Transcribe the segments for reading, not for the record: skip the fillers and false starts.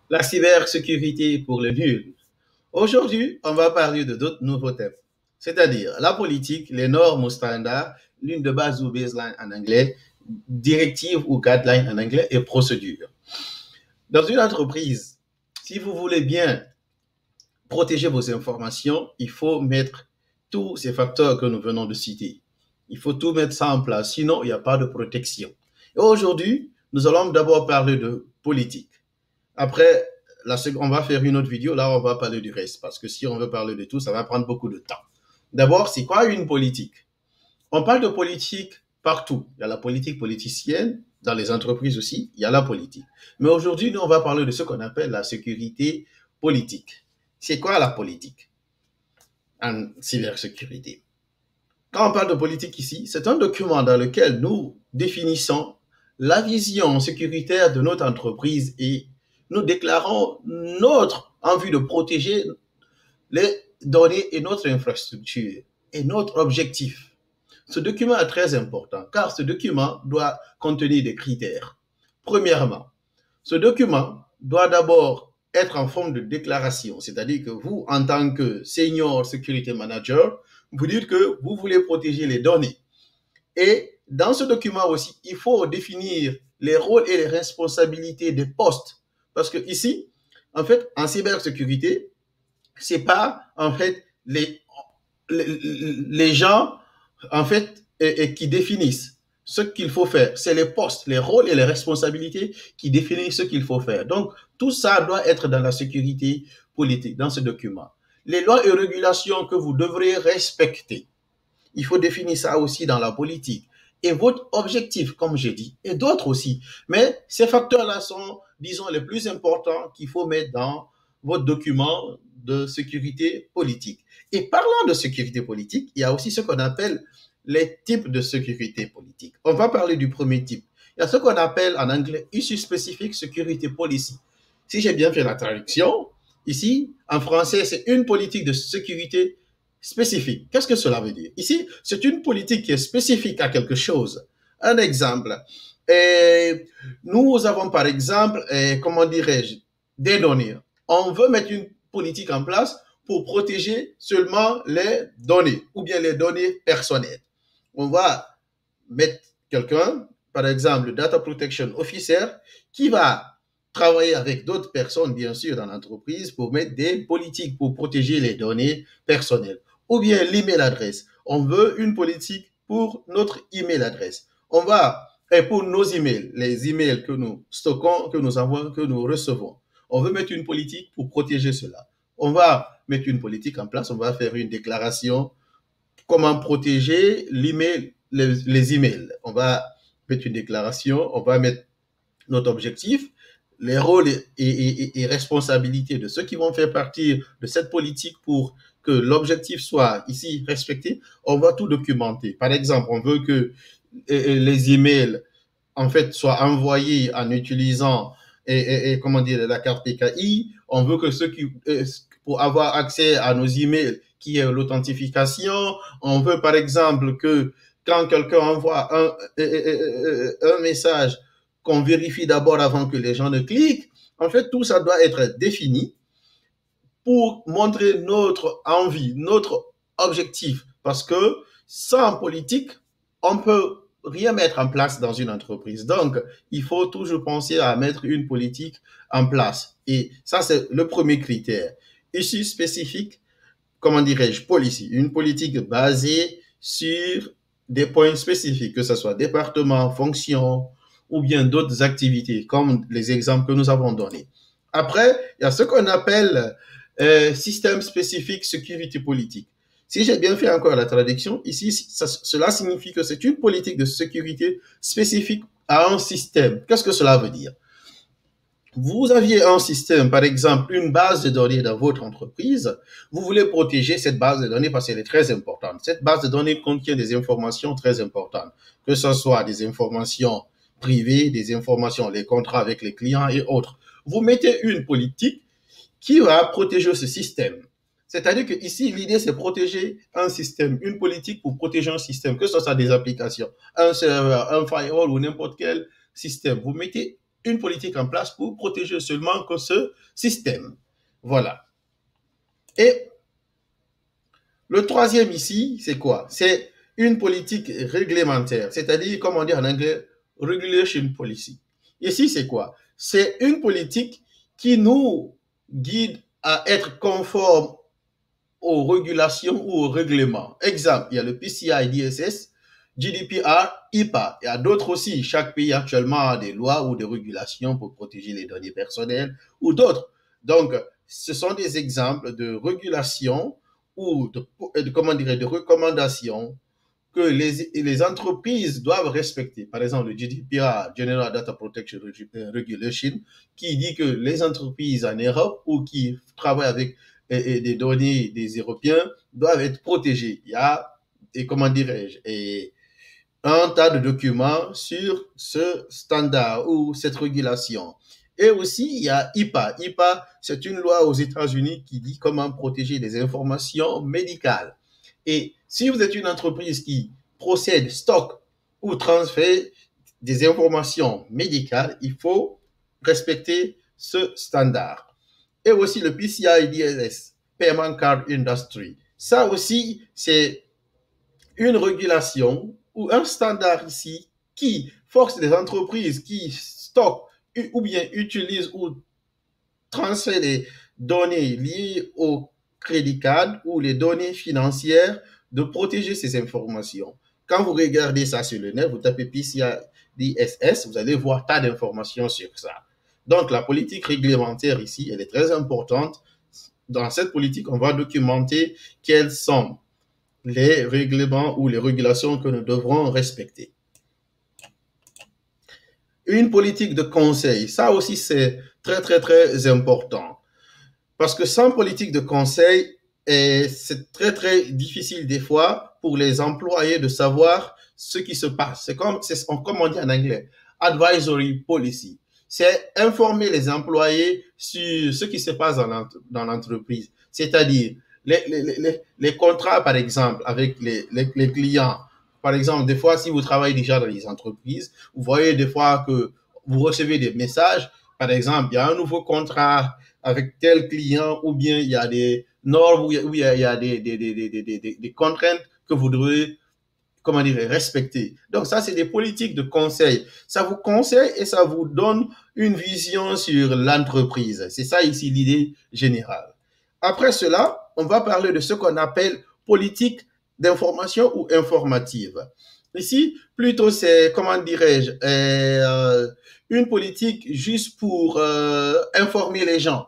La cybersécurité pour les nuls. Aujourd'hui, on va parler de d'autres nouveaux thèmes, c'est-à-dire la politique, les normes ou standards, l'une de base ou baseline en anglais, directive ou guideline en anglais et procédure. Dans une entreprise, si vous voulez bien protéger vos informations, il faut mettre tous ces facteurs que nous venons de citer. Il faut tout mettre ça en place, sinon il n'y a pas de protection. Et aujourd'hui, nous allons d'abord parler de politique. Après, on va faire une autre vidéo, là on va parler du reste, parce que si on veut parler de tout, ça va prendre beaucoup de temps. D'abord, c'est quoi une politique? On parle de politique partout. Il y a la politique politicienne, dans les entreprises aussi, il y a la politique. Mais aujourd'hui, nous, on va parler de ce qu'on appelle la sécurité politique. C'est quoi la politique en cybersécurité? Quand on parle de politique ici, c'est un document dans lequel nous définissons la vision sécuritaire de notre entreprise et nous déclarons notre envie de protéger les données et notre infrastructure et notre objectif. Ce document est très important car ce document doit contenir des critères. Premièrement, ce document doit d'abord être en forme de déclaration, c'est-à-dire que vous, en tant que senior security manager, vous dites que vous voulez protéger les données. Et dans ce document aussi, il faut définir les rôles et les responsabilités des postes. Parce que ici, en fait, en cybersécurité, c'est pas, en fait, les gens, en fait, qui définissent ce qu'il faut faire. C'est les postes, les rôles et les responsabilités qui définissent ce qu'il faut faire. Donc, tout ça doit être dans la sécurité politique, dans ce document. Les lois et régulations que vous devrez respecter, il faut définir ça aussi dans la politique. Et votre objectif, comme j'ai dit, et d'autres aussi. Mais ces facteurs-là sont, disons, les plus importants qu'il faut mettre dans votre document de sécurité politique. Et parlant de sécurité politique, il y a aussi ce qu'on appelle les types de sécurité politique. On va parler du premier type. Il y a ce qu'on appelle en anglais Issue Specific Security Policy. Si j'ai bien fait la traduction, ici, en français, c'est une politique de sécurité spécifique. Qu'est-ce que cela veut dire? Ici, c'est une politique qui est spécifique à quelque chose. Un exemple. Nous avons par exemple, comment dirais-je, des données. On veut mettre une politique en place pour protéger seulement les données ou bien les données personnelles. On va mettre quelqu'un, par exemple, le Data Protection Officer, qui va travailler avec d'autres personnes, bien sûr, dans l'entreprise pour mettre des politiques pour protéger les données personnelles. Ou bien l'email adresse. On veut une politique pour notre email adresse. On va, et pour nos emails, les emails que nous stockons, que nous envoyons, que nous recevons. On veut mettre une politique pour protéger cela. On va mettre une politique en place, on va faire une déclaration, comment protéger l'email, les emails. On va mettre une déclaration, on va mettre notre objectif, les rôles et responsabilités de ceux qui vont faire partie de cette politique pour que l'objectif soit ici respecté. On va tout documenter. Par exemple, on veut que les emails en fait soient envoyés en utilisant comment dire la carte PKI. On veut que ceux qui pour avoir accès à nos emails qui est l'authentification. On veut par exemple que quand quelqu'un envoie un message, qu'on vérifie d'abord avant que les gens ne cliquent. En fait, tout ça doit être défini pour montrer notre envie, notre objectif. Parce que sans politique, on peut rien mettre en place dans une entreprise. Donc, il faut toujours penser à mettre une politique en place. Et ça, c'est le premier critère. Issue spécifique, comment dirais-je, policy. Une politique basée sur des points spécifiques, que ce soit département, fonction, ou bien d'autres activités, comme les exemples que nous avons donnés. Après, il y a ce qu'on appelle système spécifique sécurité politique. Si j'ai bien fait encore la traduction, ici, cela signifie que c'est une politique de sécurité spécifique à un système. Qu'est-ce que cela veut dire? Vous aviez un système, par exemple, une base de données dans votre entreprise, vous voulez protéger cette base de données parce qu'elle est très importante. Cette base de données contient des informations très importantes, que ce soit des informations privées, des informations, les contrats avec les clients et autres. Vous mettez une politique qui va protéger ce système. C'est-à-dire que ici, l'idée, c'est protéger un système, une politique pour protéger un système, que ce soit des applications, un serveur, un firewall ou n'importe quel système. Vous mettez une politique en place pour protéger seulement que ce système. Voilà. Et le troisième ici, c'est quoi? C'est une politique réglementaire, c'est-à-dire, comme on dit en anglais, regulation policy. Ici, c'est quoi? C'est une politique qui nous guide à être conforme aux régulations ou aux règlements. Exemple, il y a le PCI DSS, GDPR, HIPAA. Il y a d'autres aussi. Chaque pays actuellement a des lois ou des régulations pour protéger les données personnelles ou d'autres. Donc, ce sont des exemples de régulations ou de recommandations que les entreprises doivent respecter. Par exemple, le GDPR, General Data Protection Regulation, qui dit que les entreprises en Europe ou qui travaillent avec des données des Européens doivent être protégées. Il y a, comment dirais-je, un tas de documents sur ce standard ou cette régulation. Et aussi, il y a HIPAA. HIPAA, c'est une loi aux États-Unis qui dit comment protéger les informations médicales. Et si vous êtes une entreprise qui procède, stocke ou transfère des informations médicales, il faut respecter ce standard. Et aussi le PCI DSS, Payment Card Industry. Ça aussi, c'est une régulation ou un standard ici qui force les entreprises qui stockent ou bien utilisent ou transfèrent les données liées au crédit card ou les données financières de protéger ces informations. Quand vous regardez ça sur le net, vous tapez PCI DSS, vous allez voir tas d'informations sur ça. Donc, la politique réglementaire ici, elle est très importante. Dans cette politique, on va documenter quels sont les règlements ou les régulations que nous devrons respecter. Une politique de conseil, ça aussi c'est très très très important. Parce que sans politique de conseil, c'est très très difficile des fois pour les employés de savoir ce qui se passe. C'est comme on dit en anglais, advisory policy. C'est informer les employés sur ce qui se passe dans l'entreprise. C'est-à-dire, les contrats, par exemple, avec les clients. Par exemple, des fois, si vous travaillez déjà dans les entreprises, vous voyez des fois que vous recevez des messages. Par exemple, il y a un nouveau contrat avec tel client ou bien il y a des normes ou il y a des contraintes que vous devez, comment dire, respecter. Donc ça, c'est des politiques de conseil. Ça vous conseille et ça vous donne une vision sur l'entreprise. C'est ça ici l'idée générale. Après cela, on va parler de ce qu'on appelle politique d'information ou informative. Ici, plutôt, c'est, comment dirais-je, une politique juste pour informer les gens.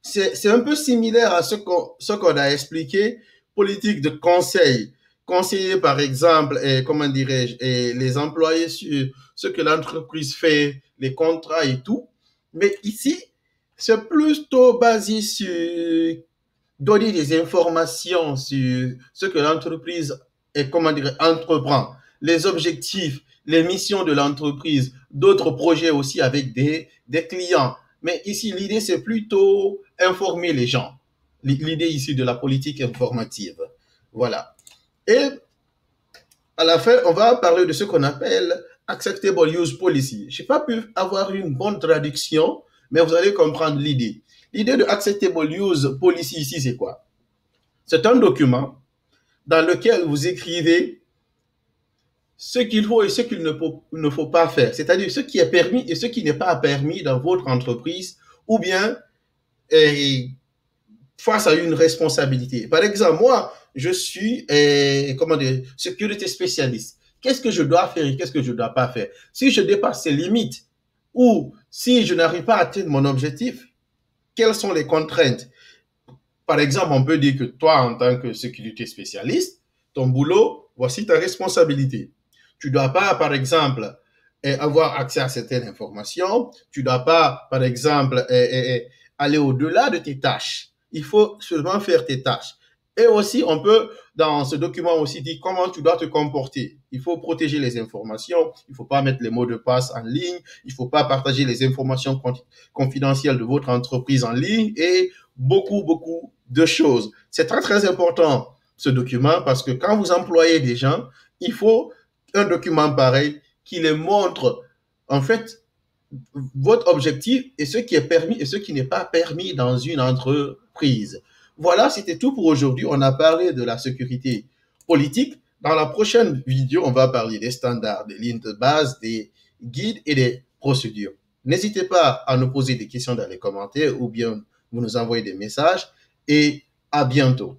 C'est un peu similaire à ce qu'on a expliqué, politique de conseil. Conseiller, par exemple, comment dirais-je, les employés sur ce que l'entreprise fait, les contrats et tout. Mais ici, c'est plutôt basé sur donner des informations sur ce que l'entreprise entreprend, les objectifs, les missions de l'entreprise, d'autres projets aussi avec des clients. Mais ici, l'idée, c'est plutôt informer les gens. L'idée ici de la politique informative. Voilà. Et à la fin, on va parler de ce qu'on appelle Acceptable Use Policy. Je n'ai pas pu avoir une bonne traduction, mais vous allez comprendre l'idée. L'idée de Acceptable Use Policy ici, c'est quoi? C'est un document dans lequel vous écrivez ce qu'il faut et ce qu'il ne faut pas faire, c'est-à-dire ce qui est permis et ce qui n'est pas permis dans votre entreprise ou bien face à une responsabilité. Par exemple, moi, je suis sécurité spécialiste. Qu'est-ce que je dois faire et qu'est-ce que je ne dois pas faire? Si je dépasse ces limites ou si je n'arrive pas à atteindre mon objectif, quelles sont les contraintes? Par exemple, on peut dire que toi, en tant que sécurité spécialiste, ton boulot, voici ta responsabilité. Tu ne dois pas, par exemple, avoir accès à certaines informations. Tu ne dois pas, par exemple, aller au-delà de tes tâches. Il faut seulement faire tes tâches. Et aussi, on peut, dans ce document aussi, dire comment tu dois te comporter. Il faut protéger les informations. Il ne faut pas mettre les mots de passe en ligne. Il ne faut pas partager les informations confidentielles de votre entreprise en ligne et beaucoup, beaucoup de choses. C'est très, très important, ce document, parce que quand vous employez des gens, il faut un document pareil qui les montre, en fait, votre objectif et ce qui est permis et ce qui n'est pas permis dans une entreprise. Voilà, c'était tout pour aujourd'hui. On a parlé de la sécurité politique. Dans la prochaine vidéo, on va parler des standards, des lignes de base, des guides et des procédures. N'hésitez pas à nous poser des questions dans les commentaires ou bien vous nous envoyer des messages et à bientôt.